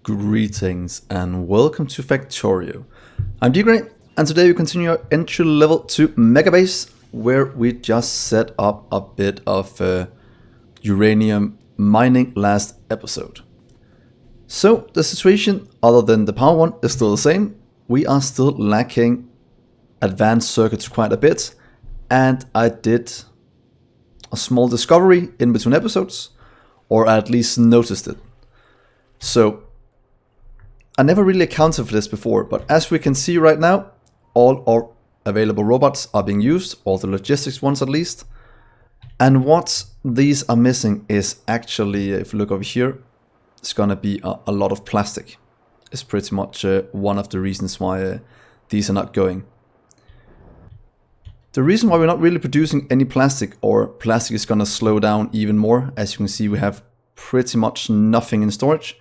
Greetings and welcome to Factorio. I'm Dgray, and today we continue our entry level to Megabase, where we just set up a bit of uranium mining last episode. So the situation, other than the power one, is still the same. We are still lacking advanced circuits quite a bit, and I did a small discovery in between episodes, or at least noticed it. So I never really accounted for this before, but as we can see right now, all our available robots are being used, all the logistics ones at least. And what these are missing is actually, if you look over here, it's gonna be a lot of plastic. It's pretty much one of the reasons why these are not going. The reason why we're not really producing any plastic, or plastic is gonna slow down even more, as you can see we have pretty much nothing in storage,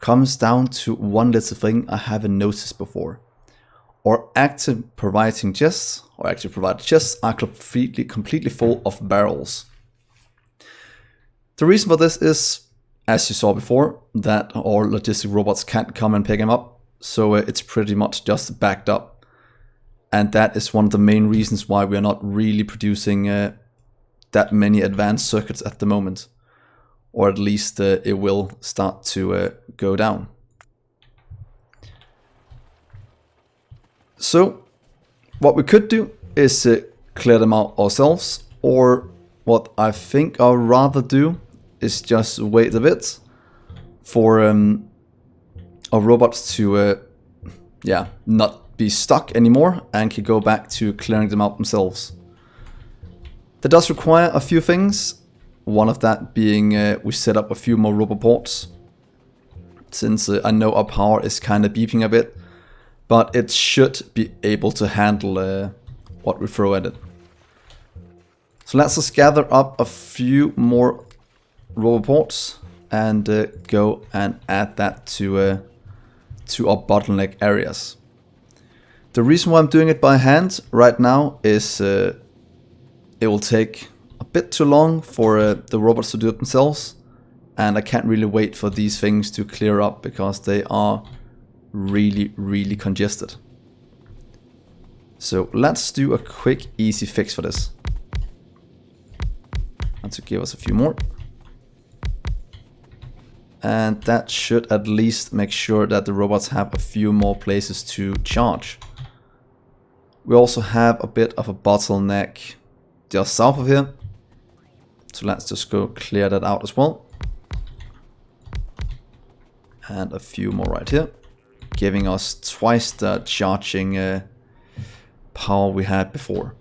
comes down to one little thing I haven't noticed before. Our active providing chests, or active provided chests, are completely full of barrels. The reason for this is, as you saw before, that our logistic robots can't come and pick them up, so it's pretty much just backed up. And that is one of the main reasons why we are not really producing that many advanced circuits at the moment. Or at least it will start to go down. So what we could do is clear them out ourselves, or what I think I'll rather do is just wait a bit for our robots to not be stuck anymore and can go back to clearing them out themselves. That does require a few things. One of that being we set up a few more robot ports, since I know our power is kind of beeping a bit, but it should be able to handle what we throw at it. So let's just gather up a few more robot ports and go and add that to our bottleneck areas. The reason why I'm doing it by hand right now is it will take a bit too long for the robots to do it themselves, and I can't really wait for these things to clear up because they are really congested. So let's do a quick easy fix for this. And to give us a few more. And that should at least make sure that the robots have a few more places to charge. We also have a bit of a bottleneck just south of here. So let's just go clear that out as well. And a few more right here, giving us twice the charging power we had before.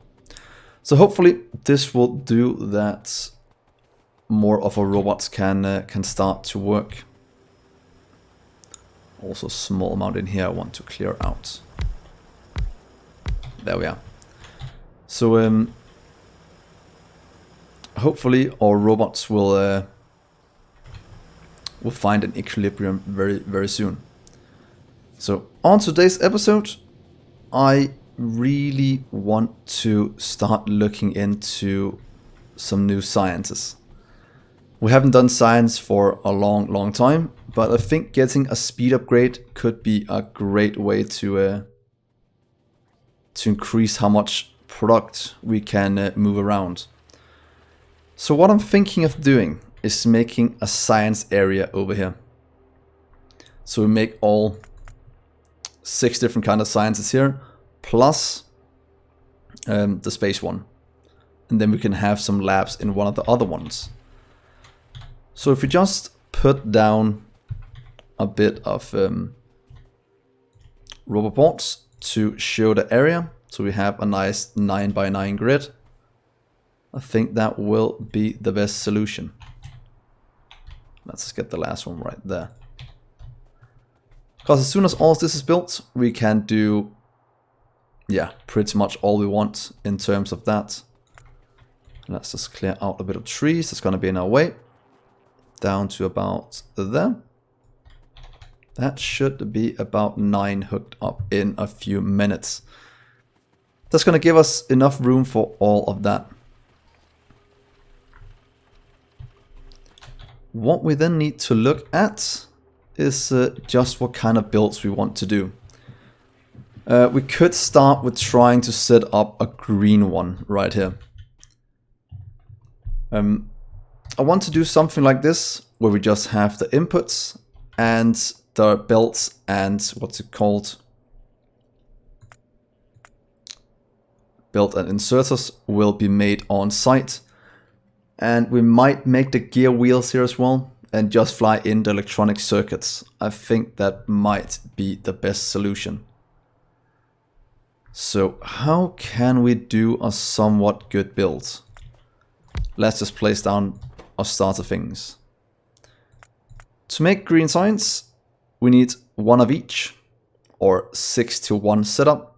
So hopefully this will do that more of our robots can start to work. Also a small amount in here I want to clear out. There we are. So hopefully our robots will find an equilibrium very soon. So on today's episode, I really want to start looking into some new sciences. We haven't done science for a long time, but I think getting a speed upgrade could be a great way to increase how much product we can move around. So what I'm thinking of doing is making a science area over here. So we make all 6 different kind of sciences here, plus the space one. And then we can have some labs in one of the other ones. So if we just put down a bit of robot ports to show the area, so we have a nice 9x9 grid, I think that will be the best solution. Let's just get the last one right there. Because as soon as all of this is built, we can do, pretty much all we want in terms of that. Let's just clear out a bit of trees that's going to be in our way. Down to about there. That should be about 9 hooked up in a few minutes. That's going to give us enough room for all of that. What we then need to look at is just what kind of builds we want to do. We could start with trying to set up a green one right here. I want to do something like this, where we just have the inputs and the belts and what's it called? Belt and inserters will be made on site. And we might make the gear wheels here as well and just fly in the electronic circuits. I think that might be the best solution. So how can we do a somewhat good build? Let's just place down our starter things. To make green signs, we need one of each, or 6-to-1 setup.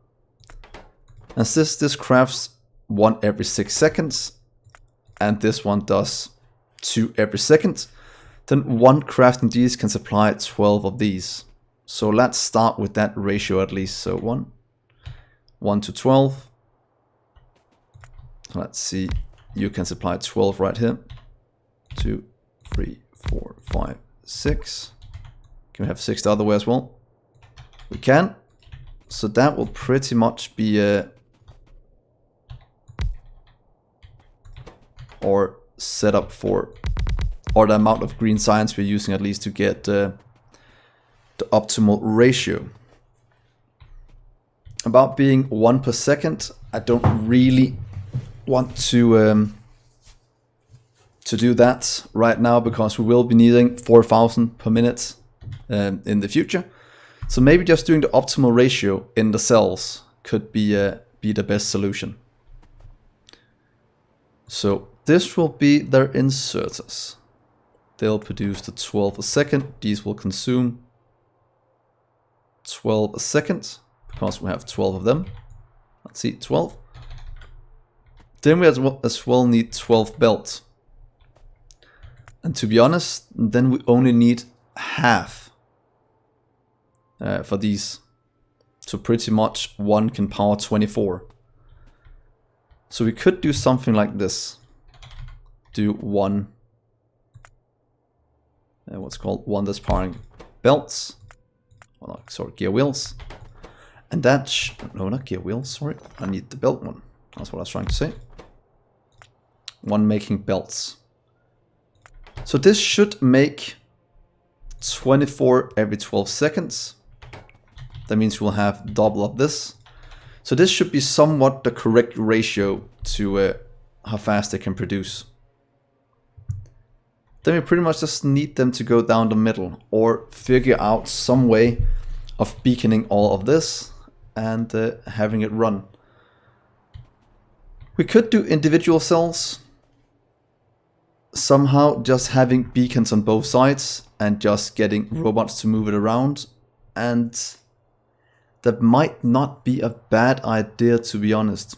And since this crafts one every 6 seconds, and this one does 2 every second, then one crafting these can supply 12 of these. So let's start with that ratio at least. So 1 to 12. Let's see, you can supply 12 right here. 2, 3, 4, 5, 6. Can we have 6 the other way as well? We can. So that will pretty much be or set up for, or the amount of green science we're using at least to get the optimal ratio. About being 1 per second, I don't really want to do that right now, because we will be needing 4,000 per minute in the future. So maybe just doing the optimal ratio in the cells could be the best solution. So this will be their inserters. They'll produce the 12 a second. These will consume 12 a second, because we have 12 of them. Let's see, 12. Then we as well need 12 belts. And to be honest, then we only need half for these. So pretty much one can power 24. So we could do something like this. Do one, what's called one that's powering belts. Oh, no, sorry, gear wheels. And that, no, not gear wheels, sorry. I need the belt one. That's what I was trying to say. One making belts. So this should make 24 every 12 seconds. That means we'll have double of this. So this should be somewhat the correct ratio to how fast they can produce. Then we pretty much just need them to go down the middle, or figure out some way of beaconing all of this and having it run. We could do individual cells. Somehow just having beacons on both sides and just getting robots to move it around. And that might not be a bad idea, to be honest.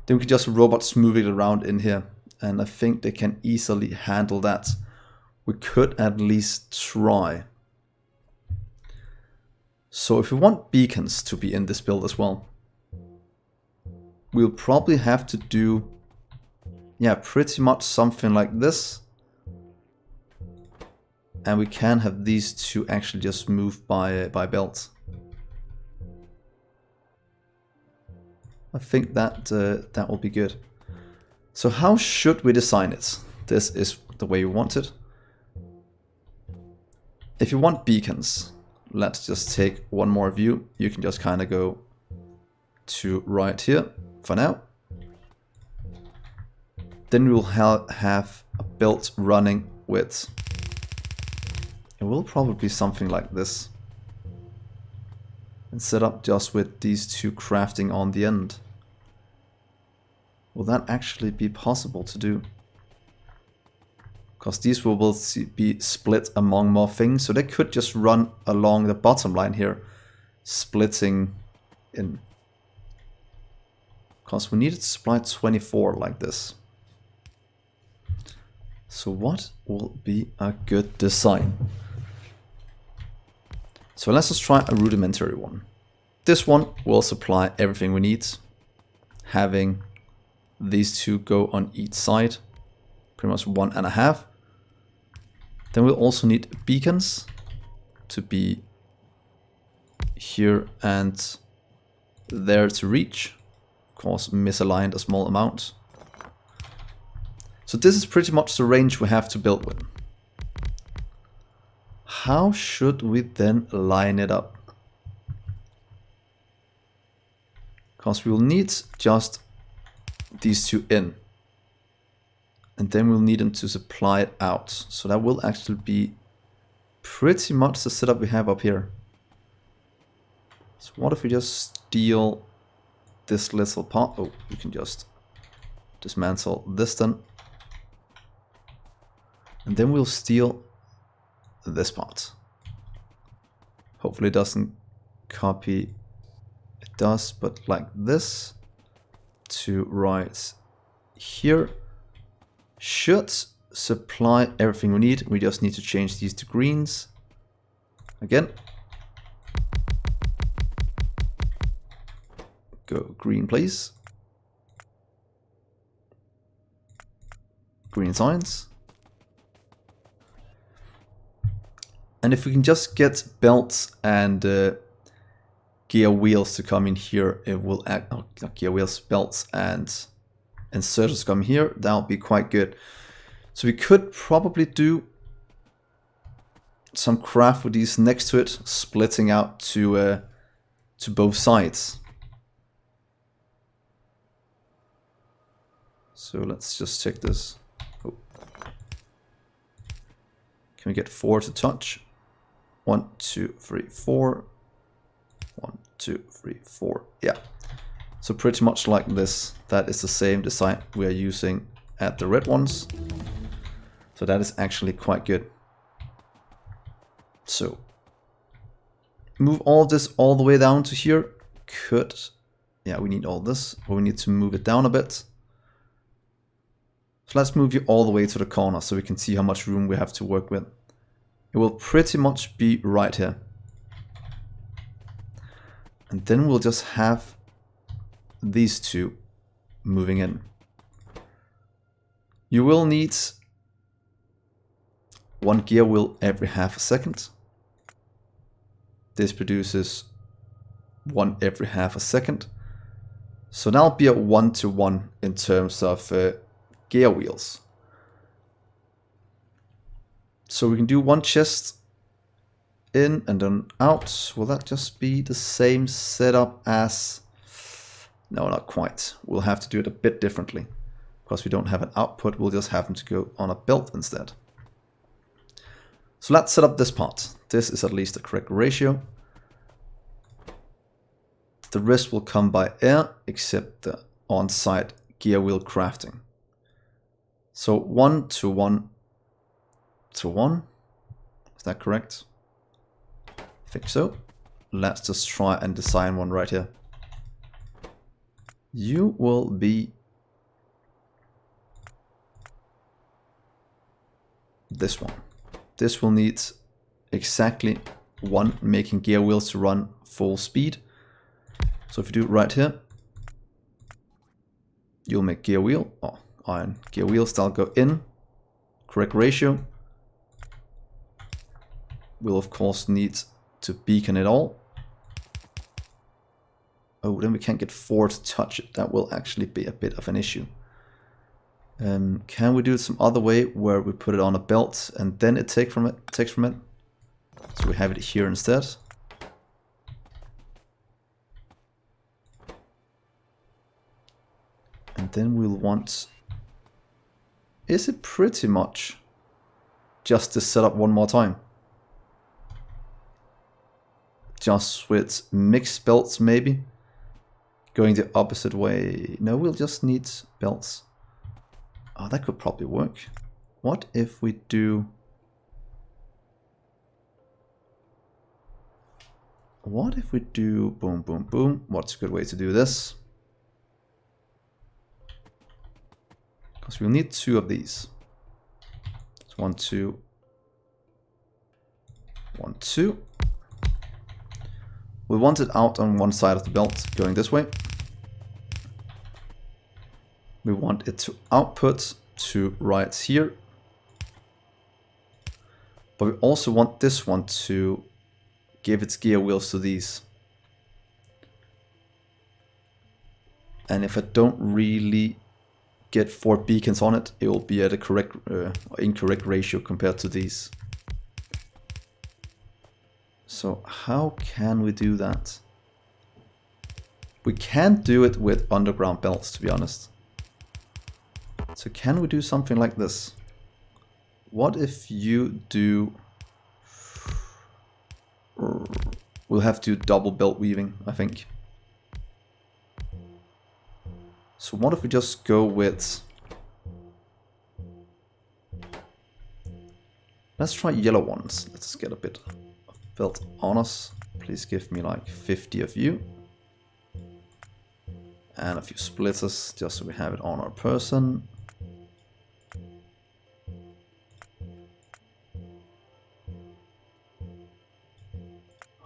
Then we can just robots move it around in here. And I think they can easily handle that. We could at least try. So if we want beacons to be in this build as well, we'll probably have to do, yeah, pretty much something like this. And we can have these two actually just move by belt. I think that that will be good. So how should we design it? This is the way we want it. If you want beacons, let's just take one more view. You can just kind of go to right here for now. Then we'll have a build running with, it will probably be something like this. And set up just with these two crafting on the end. Will that actually be possible to do? Because these will be split among more things, so they could just run along the bottom line here, splitting in. Because we needed to supply 24 like this. So what will be a good design? So let's just try a rudimentary one. This one will supply everything we need, having these two go on each side, pretty much 1.5. Then we'll also need beacons, to be here and there to reach. Of course, misaligned a small amount. So this is pretty much the range we have to build with. How should we then line it up? Because we will need just these two in. And then we'll need them to supply it out. So that will actually be pretty much the setup we have up here. So what if we just steal this little part? Oh, we can just dismantle this then. And then we'll steal this part. Hopefully it doesn't copy. It does, but like this to right here should supply everything we need. We just need to change these to greens. Again. Go green, please. Green signs. And if we can just get belts and gear wheels to come in here, it will act. Oh, not gear wheels, belts and inserters come here. That would be quite good. So we could probably do some craft with these next to it, splitting out to both sides. So let's just check this. Oh. Can we get 4 to touch? 1, 2, 3, 4. 1, 2, 3, 4. Yeah. So pretty much like this. That is the same design we are using at the red ones. So that is actually quite good. So move all this all the way down to here. Yeah, we need all this, but we need to move it down a bit. So let's move you all the way to the corner so we can see how much room we have to work with. It will pretty much be right here. And then we'll just have these two moving in. You will need one gear wheel every half a second. This produces one every half a second. So that'll be a 1-to-1 in terms of gear wheels. So we can do one chest in and then out. Will that just be the same setup as... No, not quite. We'll have to do it a bit differently. Because we don't have an output, we'll just have them to go on a belt instead. So let's set up this part. This is at least the correct ratio. The rest will come by air, except the on-site gear wheel crafting. So 1-to-1 to 1. Is that correct? I think so. Let's just try and design one right here. You will be this one. This will need exactly one, making gear wheels to run full speed. So if you do it right here, you'll make gear wheel, iron gear wheels, that'll go in, correct ratio. We'll of course need to beacon it all. Oh, then we can't get 4 to touch it. That will actually be a bit of an issue. Can we do it some other way where we put it on a belt and then it takes from it? So we have it here instead. And then we'll want... Is it pretty much just to set up one more time? Just with mixed belts maybe? Going the opposite way. No, we'll just need belts. Oh, that could probably work. What if we do... What if we do boom, boom, boom? What's a good way to do this? Because we'll need 2 of these. So 1, 2. 1, 2. We want it out on one side of the belt, going this way. We want it to output to right here. But we also want this one to give its gear wheels to these. And if I don't really get 4 beacons on it, it will be at a correct incorrect ratio compared to these. So how can we do that? We can't do it with underground belts, to be honest. So can we do something like this? What if you do... We'll have to do double belt weaving, I think. So what if we just go with... Let's try yellow ones. Let's get a bit of belt on us. Please give me like 50 of you. And a few splitters, just so we have it on our person.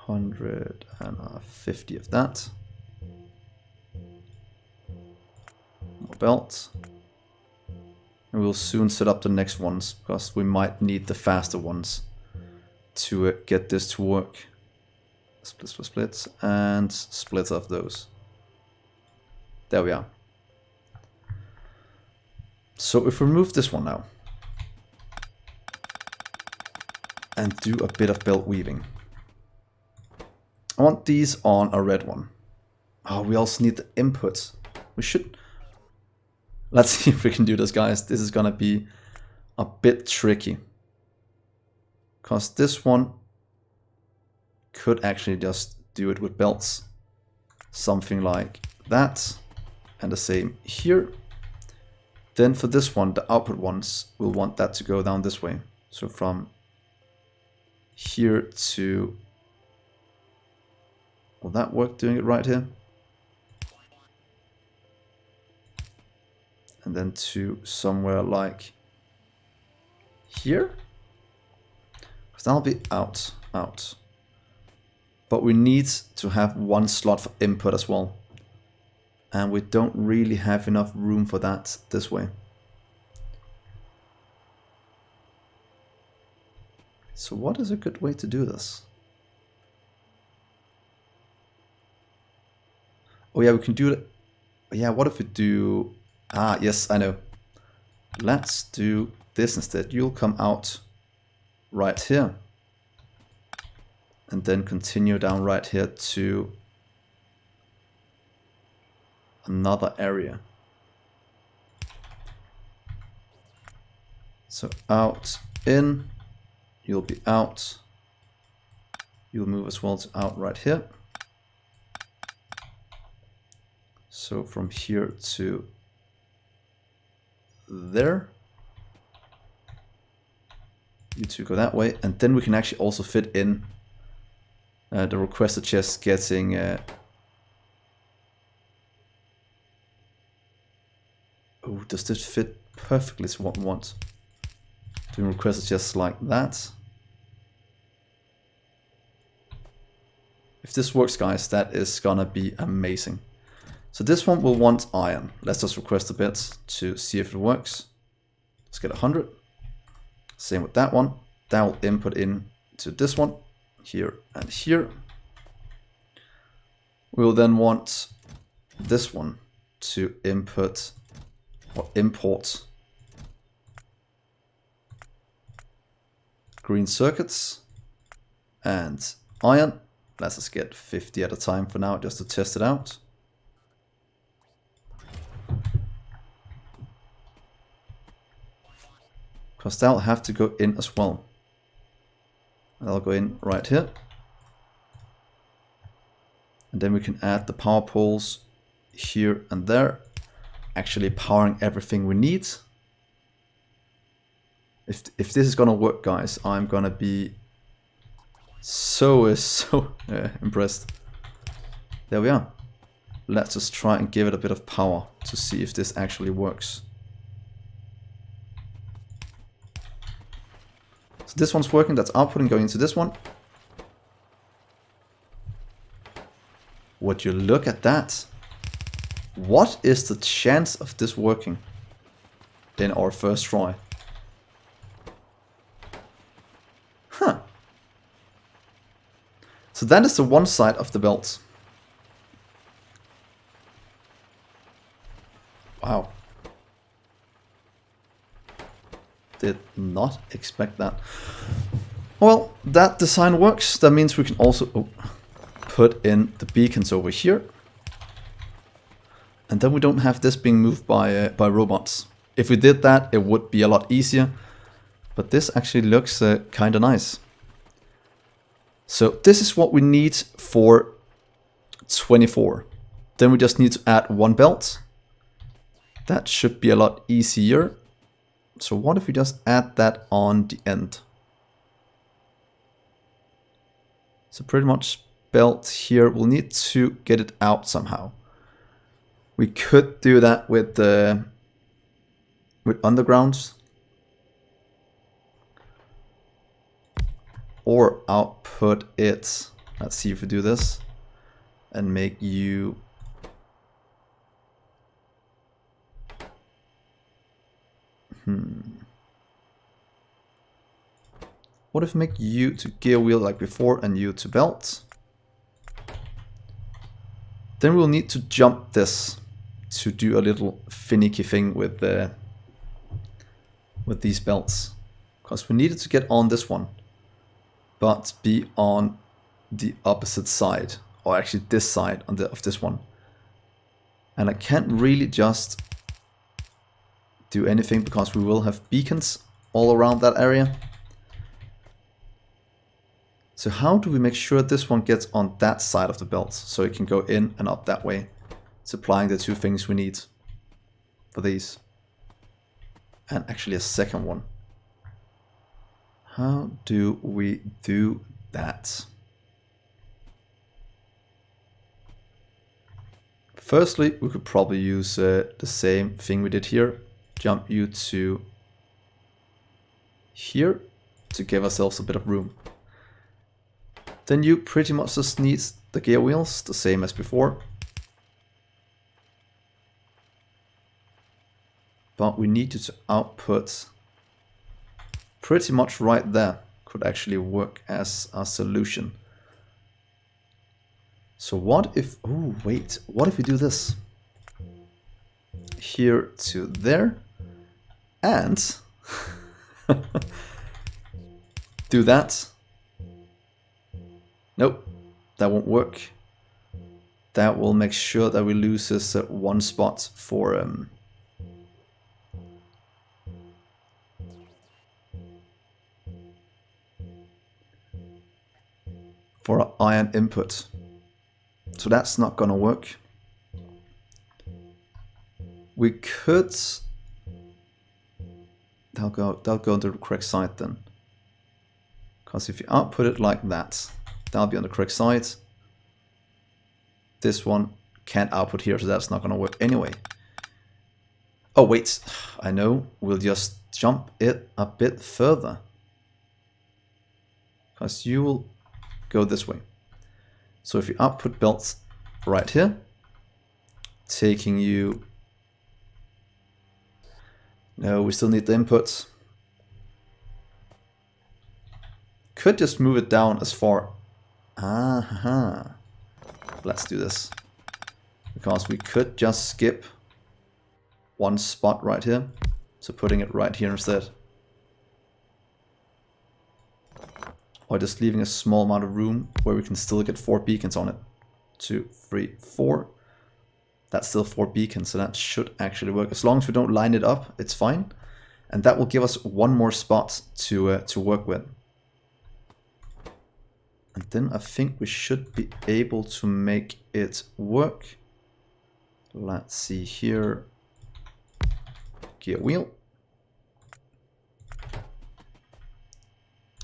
$150 of that. More belt. And we'll soon set up the next ones, because we might need the faster ones to get this to work. Split, and split of those. There we are. So if we remove this one now, and do a bit of belt weaving. I want these on a red one. Oh, we also need the inputs. We should... Let's see if we can do this, guys. This is gonna be a bit tricky. Because this one could actually just do it with belts. Something like that. And the same here. Then for this one, the output ones, we'll want that to go down this way. So from here to... Will that work doing it right here? And then to somewhere like here? Because that'll be out. But we need to have one slot for input as well. And we don't really have enough room for that this way. So what is a good way to do this? Oh yeah, we can do it. Yeah, what if we do... Ah, yes, I know. Let's do this instead. You'll come out right here. And then continue down right here to another area. So out, in, you'll be out. You'll move as well to out right here. So from here to there. You two go that way, and then we can actually also fit in the requested chest getting oh, does this fit perfectly to what we want? Doing requested chests like that. If this works, guys, that is gonna be amazing. So this one will want iron. Let's just request a bit to see if it works. Let's get 100. Same with that one. That will input in to this one, here and here. We'll then want this one to input or import green circuits and iron. Let's just get 50 at a time for now, just to test it out. Because that'll have to go in as well. That'll go in right here. And then we can add the power poles here and there. Actually powering everything we need. If this is gonna work, guys, I'm gonna be so impressed. There we are. Let's just try and give it a bit of power to see if this actually works. So this one's working, that's outputting going into this one. Would you look at that? What is the chance of this working in our first try? Huh. So that is the one side of the belt. Wow. Did not expect that. Well, that design works. That means we can also put in the beacons over here. And then we don't have this being moved by robots. If we did that, it would be a lot easier. But this actually looks kind of nice. So this is what we need for 24. Then we just need to add one belt. That should be a lot easier. So what if we just add that on the end? So pretty much belt here. We'll need to get it out somehow. We could do that with undergrounds. Or output it. Let's see if we do this. And make you... What if we make you to gear wheel like before and you to belt? Then we'll need to jump this to do a little finicky thing with these belts. Because we needed to get on this one, but be on the opposite side, or actually this side of this one. And I can't really just do anything because we will have beacons all around that area. So how do we make sure this one gets on that side of the belt so it can go in and up that way, supplying the two things we need for these? And actually a second one. How do we do that? Firstly, we could probably use the same thing we did here. Jump you to here to give ourselves a bit of room. Then you pretty much just need the gear wheels, the same as before. But we need you to output pretty much right there. Could actually work as a solution. So what if, oh wait, what if we do this? Here to there. And do that. Nope, that won't work. That will make sure that we lose this one spot for our iron input. So that's not gonna work. We could... That'll go on the correct side then. Because if you output it like that, that'll be on the correct side. This one can't output here, so that's not gonna work anyway. Oh wait, I know, we'll just jump it a bit further. Because you will go this way. So if you output belts right here, taking you... No, we still need the inputs. Could just move it down as far. Aha. Let's do this. Because we could just skip one spot right here. So putting it right here instead. Or just leaving a small amount of room where we can still get 4 beacons on it. 2, 3, 4. That's still 4 beacons, so that should actually work. As long as we don't line it up, it's fine. And that will give us one more spot to work with. And then I think we should be able to make it work. Let's see here. Gear wheel.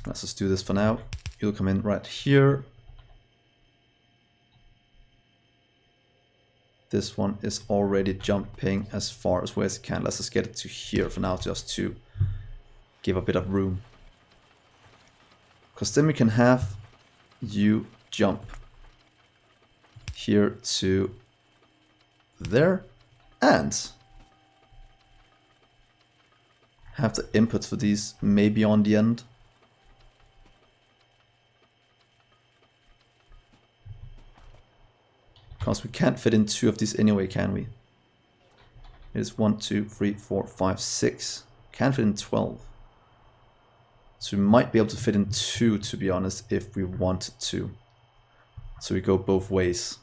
Let's just do this for now. You'll come in right here. This one is already jumping as far as where it can. Let's just get it to here for now, just to give a bit of room. Because then we can have you jump here to there and have the inputs for these, maybe on the end. Because we can't fit in 2 of these anyway, can we? It is 1, 2, 3, 4, 5, 6. Can't fit in 12. So we might be able to fit in 2, to be honest, if we wanted to. So we go both ways.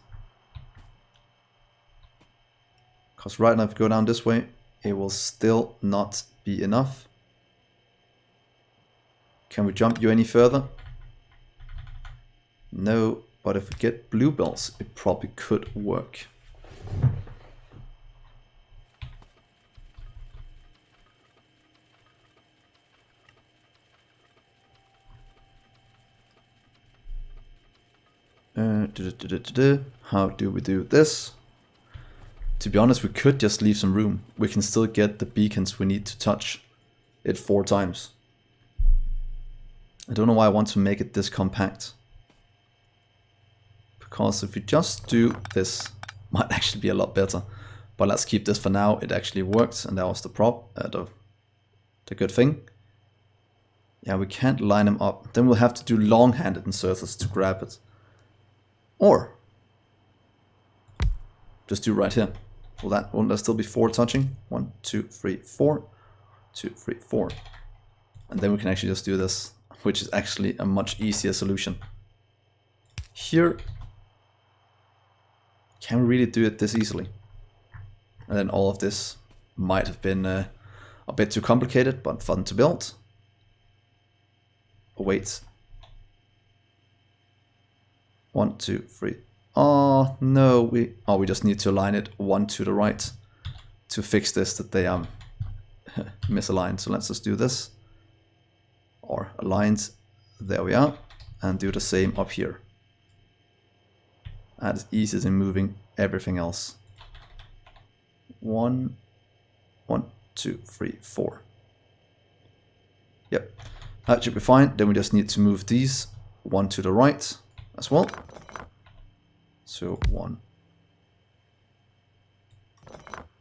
Because right now if we go down this way, it will still not be enough. Can we jump you any further? No, but if we get bluebells, it probably could work. How do we do this? To be honest, we could just leave some room. We can still get the beacons we need to touch it 4 times. I don't know why I want to make it this compact. Because if we just do this, might actually be a lot better. But let's keep this for now. It actually worked, and that was the the good thing. Yeah, we can't line them up. Then we'll have to do long-handed inserters to grab it. Or just do right here. Won't that still be 4 touching? 1, 2, 3, 4. 2, 3, 4. And then we can actually just do this, which is actually a much easier solution. Here, can we really do it this easily? And then all of this might have been a bit too complicated, but fun to build. Oh, wait. 1, 2, 3. Oh no, we just need to align it 1 to the right to fix this, that they are misaligned. So let's just do this, or aligned. There we are, and do the same up here. That is easier than moving everything else. 1, 2, 3, 4. Yep, that should be fine. Then we just need to move these 1 to the right as well. So 1,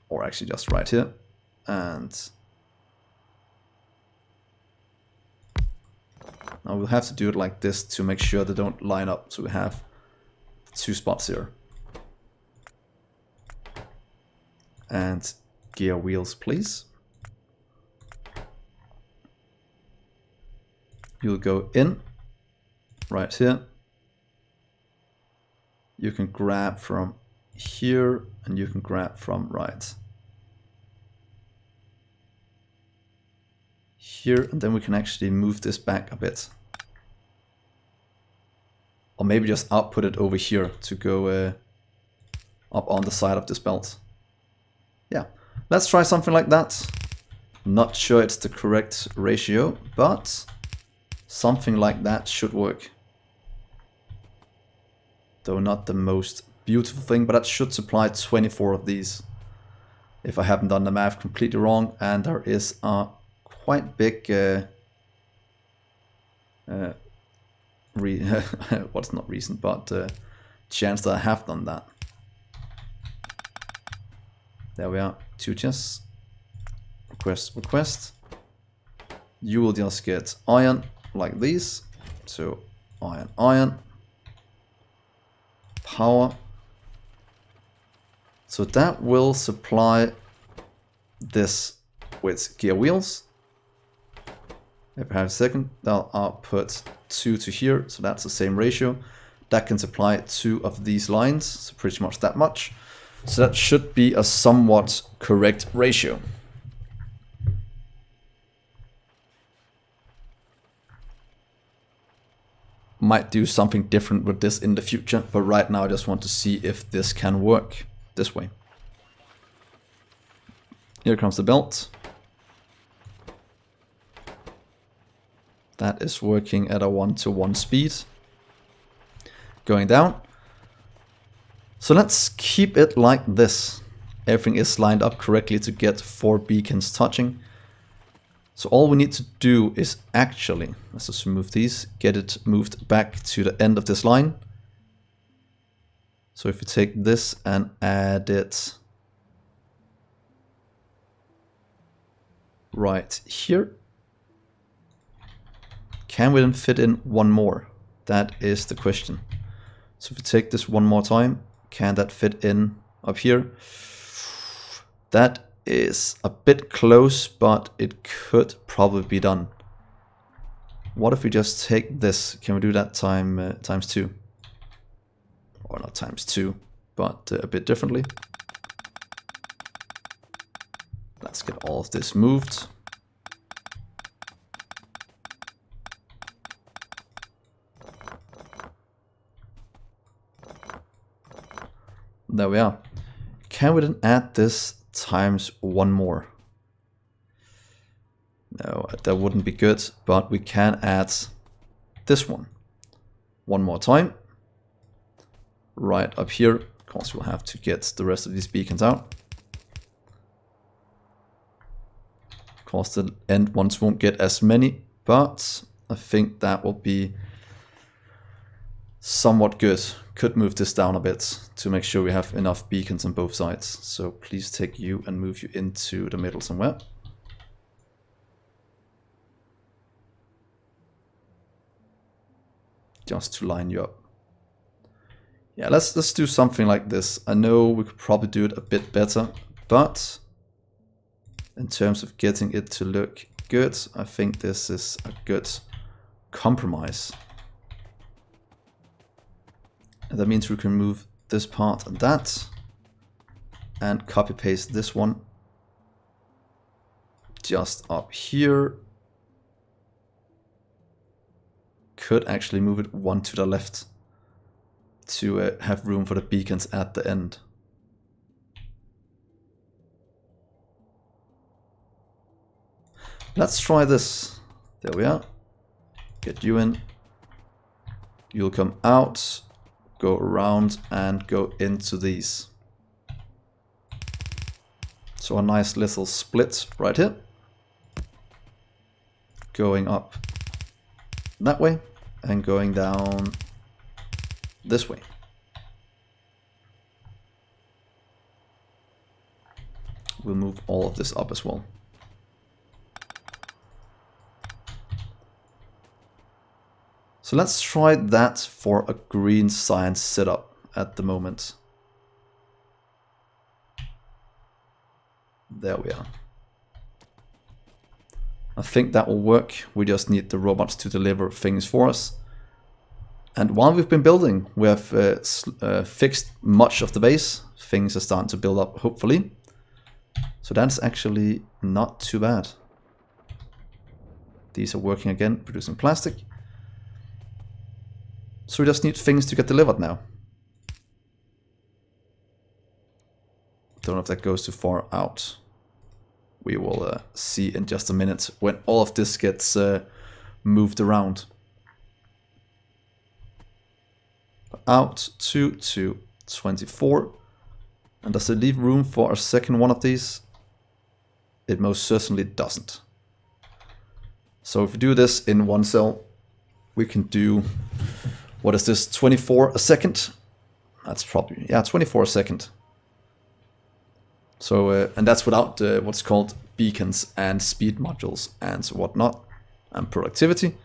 or actually just right here, and now we'll have to do it like this to make sure they don't line up. So we have 2 spots here. And gear wheels, please. You'll go in right here. You can grab from here, and you can grab from right here, and then we can actually move this back a bit. Or maybe just output it over here to go up on the side of this belt. Yeah, let's try something like that. Not sure it's the correct ratio, but something like that should work. Though not the most beautiful thing, but that should supply 24 of these. If I haven't done the math completely wrong, and there is a quite big what's not reason, but chance that I have done that. There we are, 2 chests. Request. You will just get iron like these. So iron. Power. So that will supply this with gear wheels. If I have a second, I'll output 2 to here, so that's the same ratio. That can supply 2 of these lines, so pretty much that much. So that should be a somewhat correct ratio. Might do something different with this in the future, but right now I just want to see if this can work this way. Here comes the belt. That is working at a 1-to-1 speed. Going down. So let's keep it like this. Everything is lined up correctly to get 4 beacons touching. So all we need to do is actually, let's just remove these, get it moved back to the end of this line. So if you take this and add it right here, can we then fit in 1 more? That is the question. So if we take this 1 more time, Can that fit in up here? That is a bit close, but it could probably be done. What if we just take this? Can we do that times 2? Or not times 2, but a bit differently. Let's get all of this moved. There we are. Can we then add this times 1 more? No, that wouldn't be good, but we can add this one 1 more time. Right up here. Of course, we'll have to get the rest of these beacons out. Of course, the end ones won't get as many, but I think that will be somewhat good. Could move this down a bit to make sure we have enough beacons on both sides. So please take you and move you into the middle somewhere. Just to line you up. Yeah, let's do something like this. I know we could probably do it a bit better, but in terms of getting it to look good, I think this is a good compromise. And that means we can move this part and that, and copy paste this one just up here. Could actually move it 1 to the left to have room for the beacons at the end. Let's try this. There we are. Get you in. You'll come out, go around and go into these. So a nice little split right here. Going up that way and going down this way. We'll move all of this up as well. So let's try that for a green science setup at the moment. There we are. I think that will work. We just need the robots to deliver things for us. And while we've been building, we have fixed much of the base. Things are starting to build up, hopefully. So that's actually not too bad. These are working again, producing plastic. So we just need things to get delivered now. Don't know if that goes too far out. We will see in just a minute when all of this gets moved around. Out to 24. And does it leave room for a second one of these? It most certainly doesn't. So if we do this in one cell, we can do, what is this, 24 a second? That's probably, yeah, 24 a second. So, and that's without what's called beacons and speed modules and whatnot, and productivity.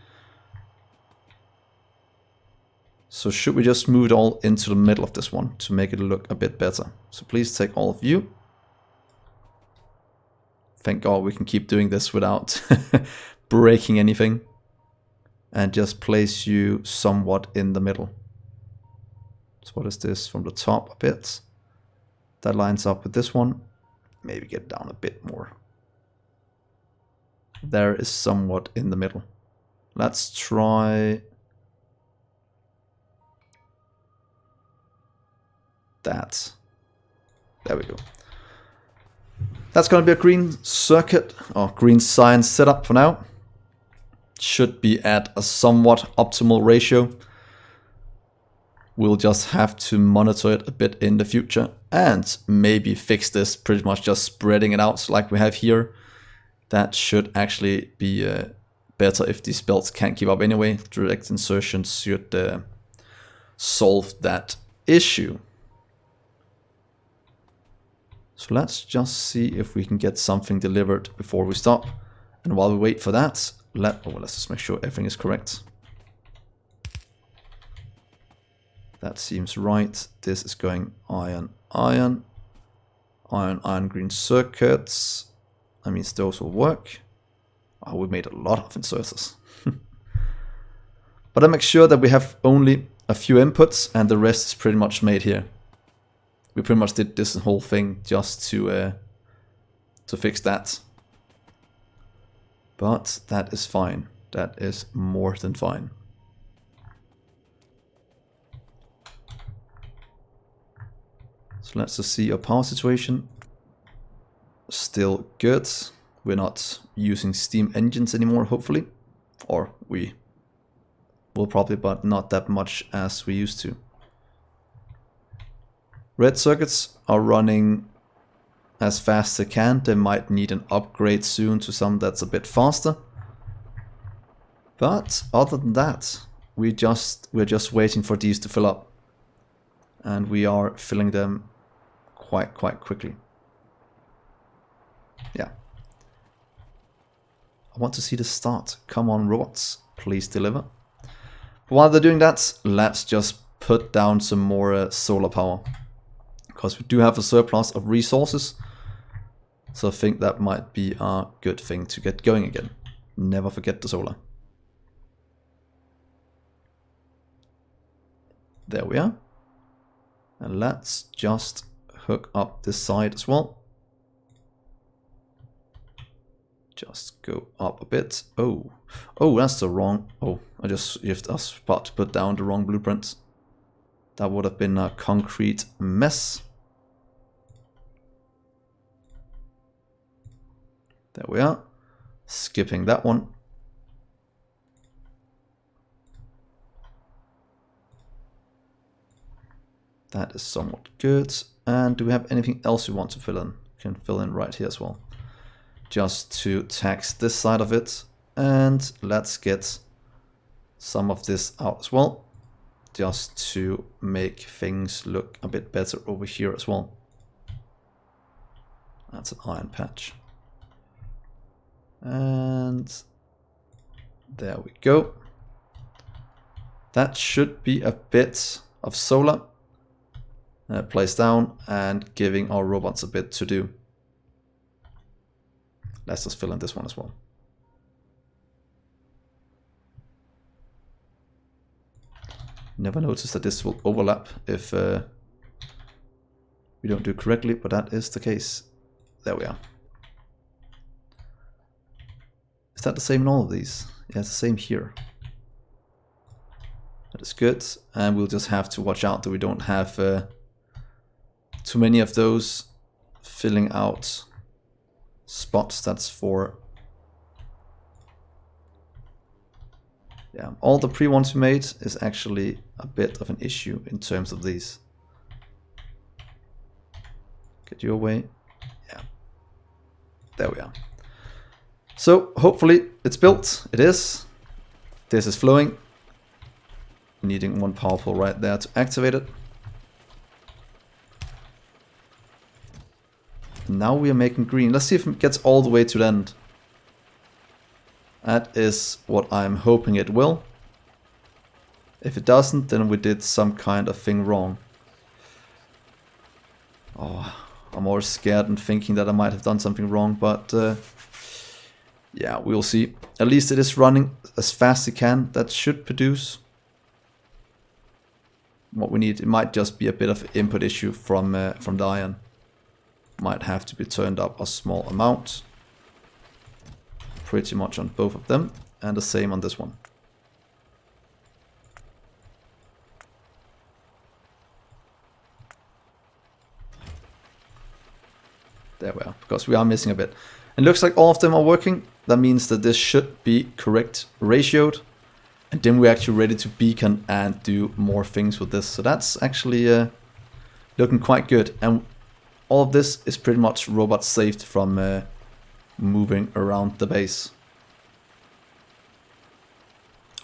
So should we just move it all into the middle of this one to make it look a bit better? So please take all of you. Thank God we can keep doing this without breaking anything. And just place you somewhat in the middle. So what is this from the top a bit? That lines up with this one. Maybe get down a bit more. There is somewhat in the middle. Let's try that. There we go. That's going to be a green circuit or green science setup for now. Should be at a somewhat optimal ratio. We'll just have to monitor it a bit in the future and maybe fix this, pretty much just spreading it out like we have here. That should actually be better if these belts can't keep up anyway. Direct insertion should solve that issue. So let's just see if we can get something delivered before we stop. And while we wait for that, let's just make sure everything is correct. That seems right. This is going iron, iron, iron, iron, green circuits. That means those will work. Oh, we made a lot of inserters. But I make sure that we have only a few inputs and the rest is pretty much made here. We pretty much did this whole thing just to fix that. But that is fine. That is more than fine. So let's just see our power situation. Still good. We're not using steam engines anymore, hopefully. Or we will probably, but not that much as we used to. Red circuits are running as fast as they can. They might need an upgrade soon to some that's a bit faster. But other than that, we're just waiting for these to fill up. And we are filling them quite quickly. Yeah. I want to see the start. Come on, robots, please deliver. But while they're doing that, let's just put down some more solar power. Because we do have a surplus of resources. So I think that might be a good thing to get going again. Never forget the solar. There we are. And let's just hook up this side as well. Just go up a bit. Oh, that's the wrong. Oh, I was about to put down the wrong blueprint. That would have been a concrete mess. There we are. Skipping that one. That is somewhat good. And do we have anything else we want to fill in? We can fill in right here as well. Just to tax this side of it. And let's get some of this out as well. Just to make things look a bit better over here as well. That's an iron patch. And there we go. That should be a bit of solar placed down and giving our robots a bit to do. Let's just fill in this one as well. Never noticed that this will overlap if we don't do it correctly, but that is the case. There we are. Is that the same in all of these? Yeah, it's the same here. That is good. And we'll just have to watch out that we don't have too many of those filling out spots. That's for... Yeah, all the pre-ones we made is actually a bit of an issue in terms of these. Get you away. Yeah. There we are. So hopefully it's built. It is. This is flowing. Needing one power pole right there to activate it. Now we are making green. Let's see if it gets all the way to the end. That is what I'm hoping it will. If it doesn't, then we did some kind of thing wrong. Oh, I'm always scared and thinking that I might have done something wrong, but yeah, we'll see. At least it is running as fast as it can. That should produce what we need. It might just be a bit of an input issue from the iron. Might have to be turned up a small amount. Pretty much on both of them, and the same on this one. There we are, because we are missing a bit. It looks like all of them are working. That means that this should be correct ratioed. And then we're actually ready to beacon and do more things with this. So that's actually looking quite good. And all of this is pretty much robot saved from moving around the base.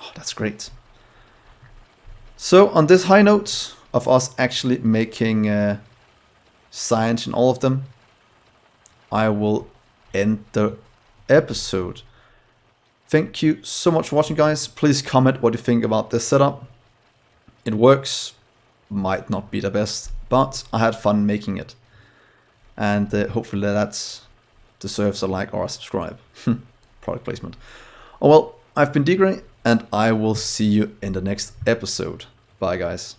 Oh, that's great. So on this high note of us actually making science in all of them, I will end the episode. Thank you so much for watching, guys. Please comment what you think about this setup. It works. might not be the best, but I had fun making it. And hopefully that deserves a like or a subscribe. Product placement. Oh well, I've been Dgray, and I will see you in the next episode. Bye guys.